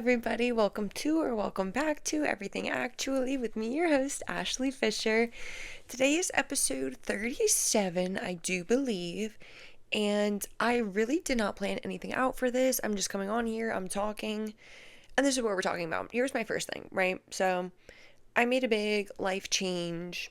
everybody. Welcome to or welcome back to Everything Actually with me, your host, Ashley Fisher. Today is episode 37, I do believe, and I really did not plan anything out for this. I'm just coming on here, I'm talking, and this is what we're talking about. Here's my first thing, right? So, I made a big life change.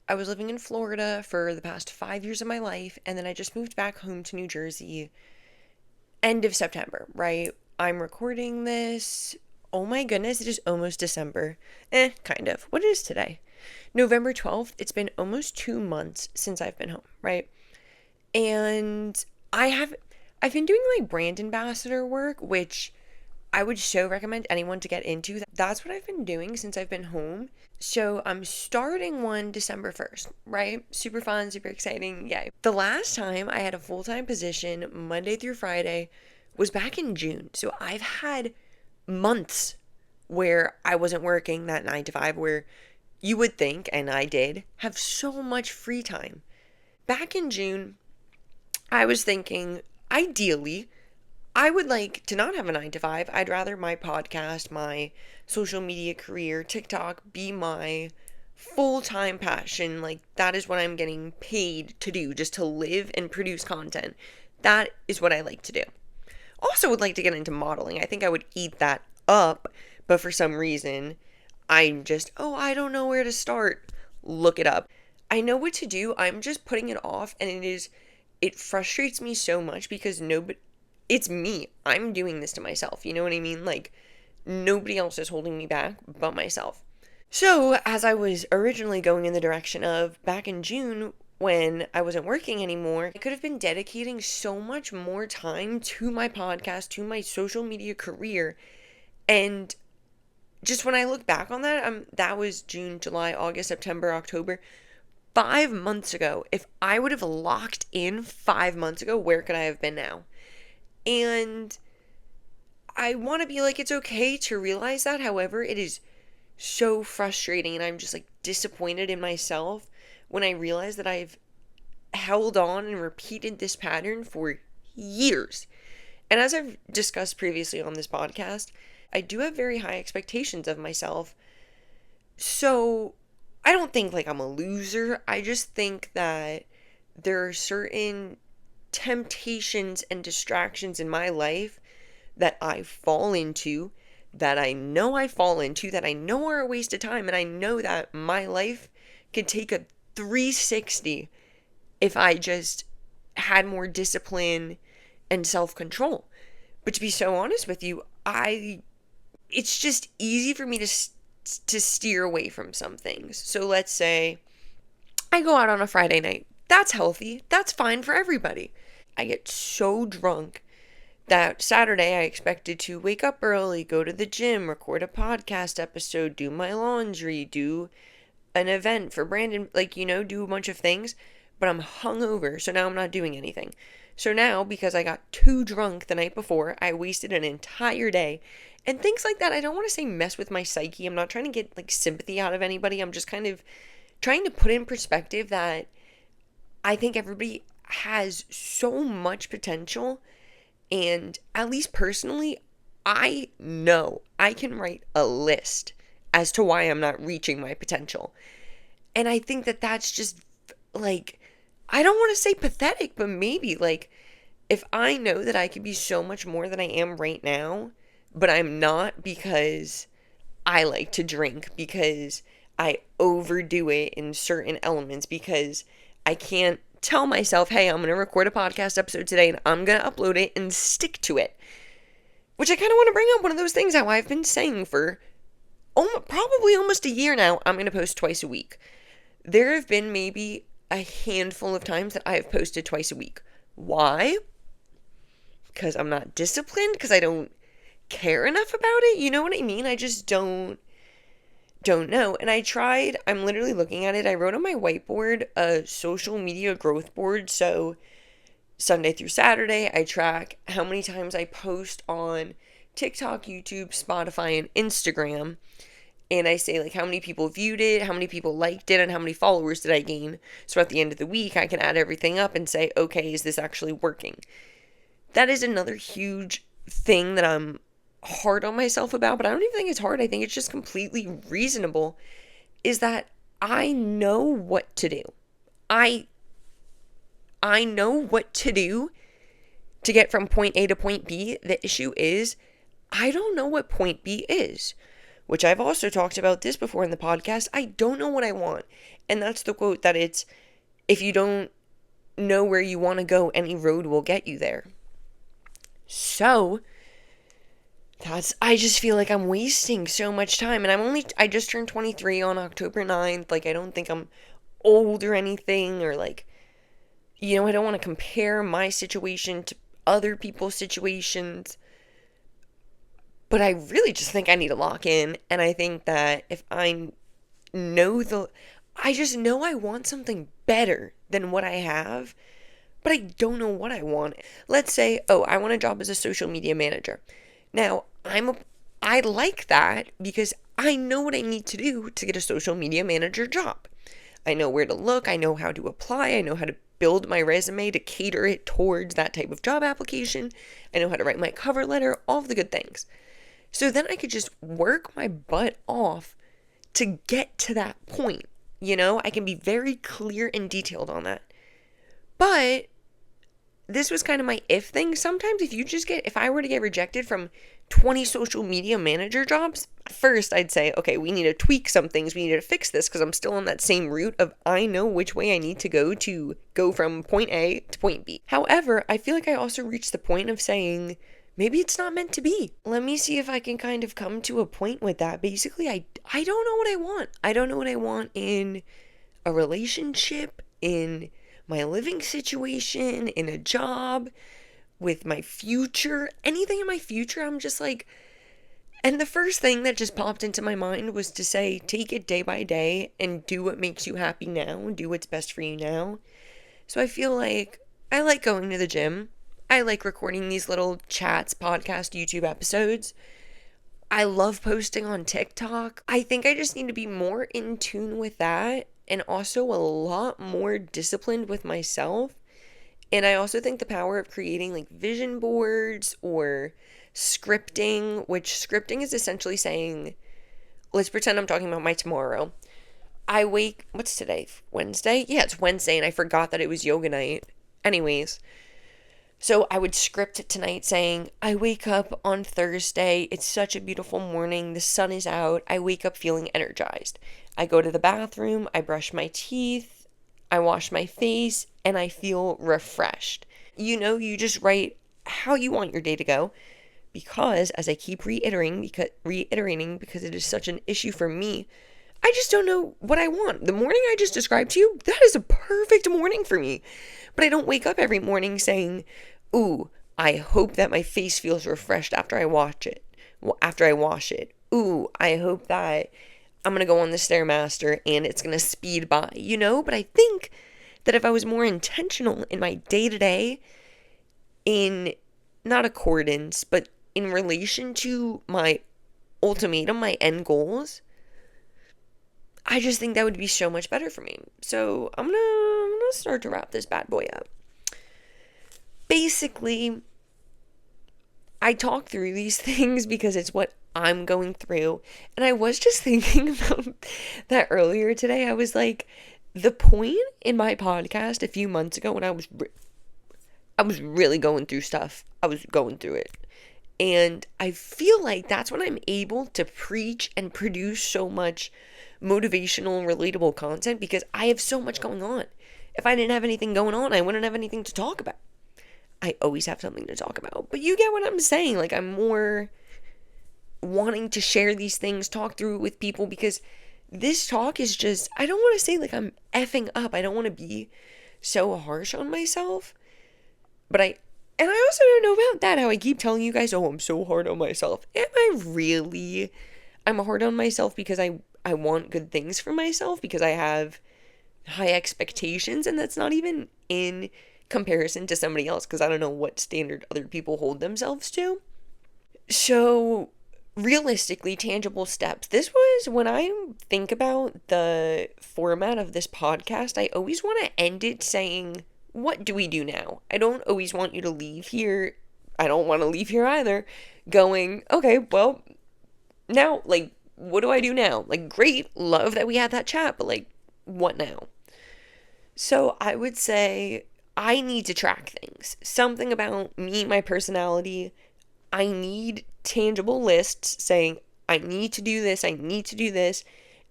I was living in Florida for the past 5 years of my life, and then I just moved back home to New Jersey end of September, right? I'm recording this. Oh my goodness, it is almost December. Kind of. What is today? November 12th. It's been almost 2 months since I've been home, right? And I've been doing like brand ambassador work, which I would so recommend anyone to get into. That's what I've been doing since I've been home. So I'm starting one December 1st, right? Super fun, super exciting. Yay. The last time I had a full-time position, Monday through Friday, was back in June. So I've had months where I wasn't working that 9 to 5, where you would think, and I did, have so much free time. Back in June, I was thinking, ideally, I would like to not have a 9 to 5. I'd rather my podcast, my social media career, TikTok be my full-time passion. Like, that is what I'm getting paid to do, just to live and produce content. That is what I like to do. Also would like to get into modeling. I think I would eat that up, but for some reason, I'm just, I don't know where to start. Look it up. I know what to do. I'm just putting it off, and it frustrates me so much because it's me. I'm doing this to myself. You know what I mean? Like, nobody else is holding me back but myself. So, as I was originally going in the direction of back in June, when I wasn't working anymore, I could have been dedicating so much more time to my podcast, to my social media career. And just when I look back on that, that was June, July, August, September, October. 5 months ago. If I would have locked in 5 months ago, where could I have been now? And I want to be like, it's okay to realize that. However, it is so frustrating, and I'm just like disappointed in myself when I realize that I've held on and repeated this pattern for years. And as I've discussed previously on this podcast, I do have very high expectations of myself. So I don't think like I'm a loser. I just think that there are certain temptations and distractions in my life that I fall into, that I know are a waste of time, and I know that my life could take a 360 if I just had more discipline and self-control. But to be so honest with you, it's just easy for me to steer away from some things. So let's say I go out on a Friday night. That's healthy. That's fine for everybody. I get so drunk that Saturday I expected to wake up early, go to the gym, record a podcast episode, do my laundry, do an event for Brandon, do a bunch of things, but I'm hungover, so now I'm not doing anything. So now, because I got too drunk the night before, I wasted an entire day. And things like that, I don't want to say mess with my psyche. I'm not trying to get like sympathy out of anybody. I'm just kind of trying to put in perspective that I think everybody has so much potential, and at least personally, I know I can write a list as to why I'm not reaching my potential. And I think that that's just like, I don't want to say pathetic, but maybe like, if I know that I could be so much more than I am right now, but I'm not because I like to drink, because I overdo it in certain elements, because I can't tell myself, hey, I'm going to record a podcast episode today and I'm going to upload it and stick to it. Which I kind of want to bring up one of those things how I've been saying for probably almost a year now, I'm going to post twice a week. There have been maybe a handful of times that I have posted twice a week. Why? Because I'm not disciplined, because I don't care enough about it. You know what I mean? I just don't know. And I'm literally looking at it. I wrote on my whiteboard a social media growth board. So Sunday through Saturday, I track how many times I post on TikTok, YouTube, Spotify, and Instagram. And I say like how many people viewed it, how many people liked it, and how many followers did I gain. So at the end of the week, I can add everything up and say, okay, is this actually working? That is another huge thing that I'm hard on myself about, but I don't even think it's hard. I think it's just completely reasonable, is that I know what to do. I know what to do to get from point A to point B. The issue is I don't know what point B is, which I've also talked about this before in the podcast. I don't know what I want. And that's the quote that it's, if you don't know where you want to go, any road will get you there. So I just feel like I'm wasting so much time. And I just turned 23 on October 9th. Like, I don't think I'm old or anything, or like, I don't want to compare my situation to other people's situations. But I really just think I need to lock in. And I think that if I just know I want something better than what I have, but I don't know what I want. Let's say, I want a job as a social media manager. Now, I like that because I know what I need to do to get a social media manager job. I know where to look, I know how to apply, I know how to build my resume to cater it towards that type of job application. I know how to write my cover letter, all of the good things. So then I could just work my butt off to get to that point. I can be very clear and detailed on that. But this was kind of my if thing. Sometimes if I were to get rejected from 20 social media manager jobs, first I'd say, okay, we need to tweak some things. We need to fix this because I'm still on that same route of I know which way I need to go from point A to point B. However, I feel like I also reached the point of saying, maybe it's not meant to be. Let me see if I can kind of come to a point with that. Basically, I don't know what I want. I don't know what I want in a relationship, in my living situation, in a job, with my future, anything in my future. I'm just like, and the first thing that just popped into my mind was to say, take it day by day and do what makes you happy now and do what's best for you now. So I feel like I like going to the gym. I like recording these little chats, podcast, YouTube episodes. I love posting on TikTok. I think I just need to be more in tune with that and also a lot more disciplined with myself. And I also think the power of creating like vision boards or scripting, which scripting is essentially saying, let's pretend I'm talking about my tomorrow. What's today? Wednesday? Yeah, it's Wednesday and I forgot that it was yoga night. Anyways, so I would script tonight saying, I wake up on Thursday. It's such a beautiful morning. The sun is out. I wake up feeling energized. I go to the bathroom. I brush my teeth. I wash my face and I feel refreshed. You just write how you want your day to go, because as I keep reiterating because it is such an issue for me, I just don't know what I want. The morning I just described to you, that is a perfect morning for me. But I don't wake up every morning saying, ooh, I hope that my face feels refreshed after I wash it. Ooh, I hope that I'm going to go on the Stairmaster and it's going to speed by, But I think that if I was more intentional in my day-to-day, in not accordance, but in relation to my ultimatum, my end goals, I just think that would be so much better for me. So I'm gonna start to wrap this bad boy up. Basically, I talk through these things because it's what I'm going through. And I was just thinking about that earlier today. I was like, the point in my podcast a few months ago when I was really going through stuff, I was going through it. And I feel like that's when I'm able to preach and produce so much motivational, relatable content because I have so much going on. If I didn't have anything going on, I wouldn't have anything to talk about. I always have something to talk about. But you get what I'm saying. Like, I'm more wanting to share these things, talk through it with people, because this talk is just, I don't want to say like I'm effing up. I don't want to be so harsh on myself. But I also don't know about that, how I keep telling you guys, oh, I'm so hard on myself. Am I really? I'm hard on myself because I want good things for myself, because I have high expectations, and that's not even in comparison to somebody else, because I don't know what standard other people hold themselves to. So realistically, tangible steps. This was, when I think about the format of this podcast, I always want to end it saying, what do we do now? I don't always want you to leave here I don't want to leave here either, going, okay, well, now, like, what do I do now? Like, great, love that we had that chat, but like, what now? So I would say I need to track things. Something about me, my personality, I need tangible lists saying, I need to do this, I need to do this,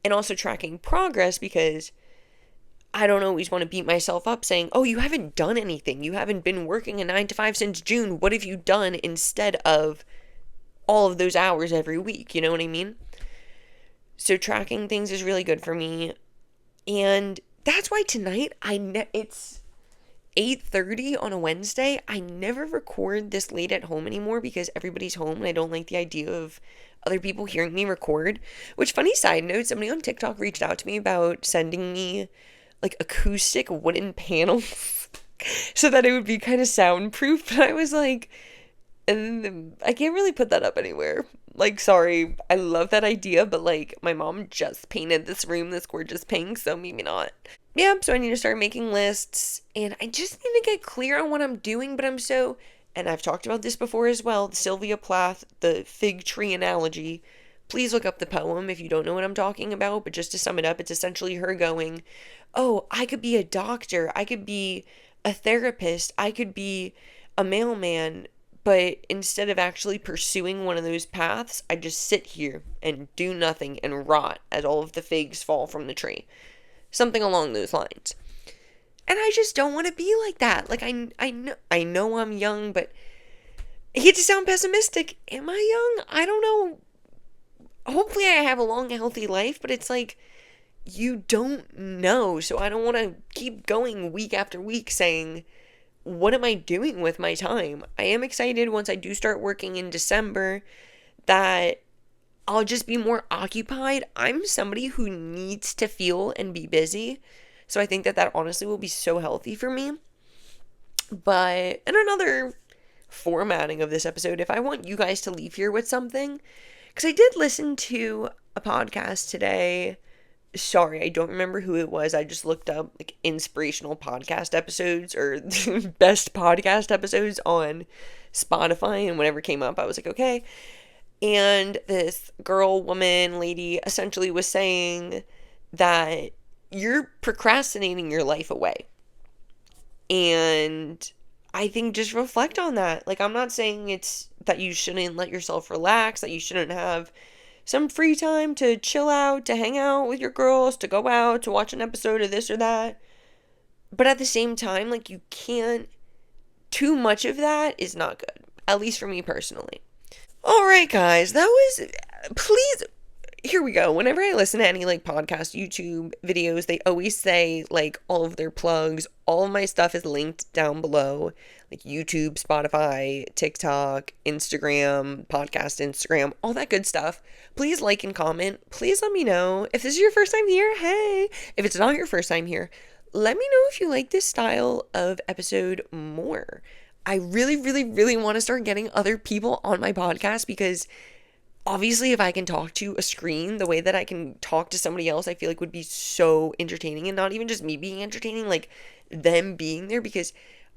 and also tracking progress because I don't always want to beat myself up saying, oh, you haven't done anything. You haven't been working a 9 to 5 since June. What have you done instead of all of those hours every week? You know what I mean? So tracking things is really good for me. And that's why tonight it's 8:30 on a Wednesday. I never record this late at home anymore because everybody's home and I don't like the idea of other people hearing me record. Which, funny side note, somebody on TikTok reached out to me about sending me like acoustic wooden panels so that it would be kind of soundproof. But I was like, I can't really put that up anywhere. Like, sorry, I love that idea, but like, my mom just painted this room this gorgeous pink, so maybe not. Yeah, so I need to start making lists, and I just need to get clear on what I'm doing, but and I've talked about this before as well, Sylvia Plath, the fig tree analogy. Please look up the poem if you don't know what I'm talking about, but just to sum it up, it's essentially her going, oh, I could be a doctor, I could be a therapist, I could be a mailman, but instead of actually pursuing one of those paths, I just sit here and do nothing and rot as all of the figs fall from the tree. Something along those lines. And I just don't want to be like that. Like, I know I'm young, but I hate to sound pessimistic. Am I young? I don't know. Hopefully I have a long, healthy life, but it's like, you don't know. So I don't want to keep going week after week saying, what am I doing with my time? I am excited once I do start working in December that I'll just be more occupied. I'm somebody who needs to feel and be busy. So I think that honestly will be so healthy for me. But in another formatting of this episode, if I want you guys to leave here with something, because I did listen to a podcast today. Sorry, I don't remember who it was. I just looked up like inspirational podcast episodes or best podcast episodes on Spotify, and whatever came up, I was like, okay. And this girl, woman, lady essentially was saying that you're procrastinating your life away. And I think just reflect on that. Like, I'm not saying it's that you shouldn't let yourself relax, that you shouldn't have some free time to chill out, to hang out with your girls, to go out, to watch an episode of this or that. But at the same time, like, you can't, too much of that is not good. At least for me personally. All right, guys, please, here we go. Whenever I listen to any like podcast, YouTube videos, they always say like all of their plugs. All of my stuff is linked down below, like YouTube, Spotify, TikTok, Instagram, podcast Instagram, all that good stuff. Please like and comment. Please let me know if this is your first time here. Hey, if it's not your first time here, let me know if you like this style of episode more. I really, really, really want to start getting other people on my podcast because obviously if I can talk to a screen the way that I can talk to somebody else, I feel like would be so entertaining, and not even just me being entertaining, like them being there, because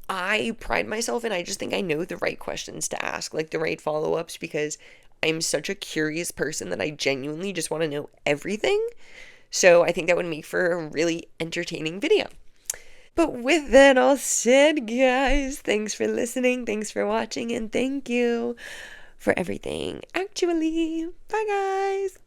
I pride myself and I just think I know the right questions to ask, like the right follow-ups, because I'm such a curious person that I genuinely just want to know everything. So I think that would make for a really entertaining video. But with that all said, guys, thanks for listening, thanks for watching, and thank you for everything. Actually, bye, guys.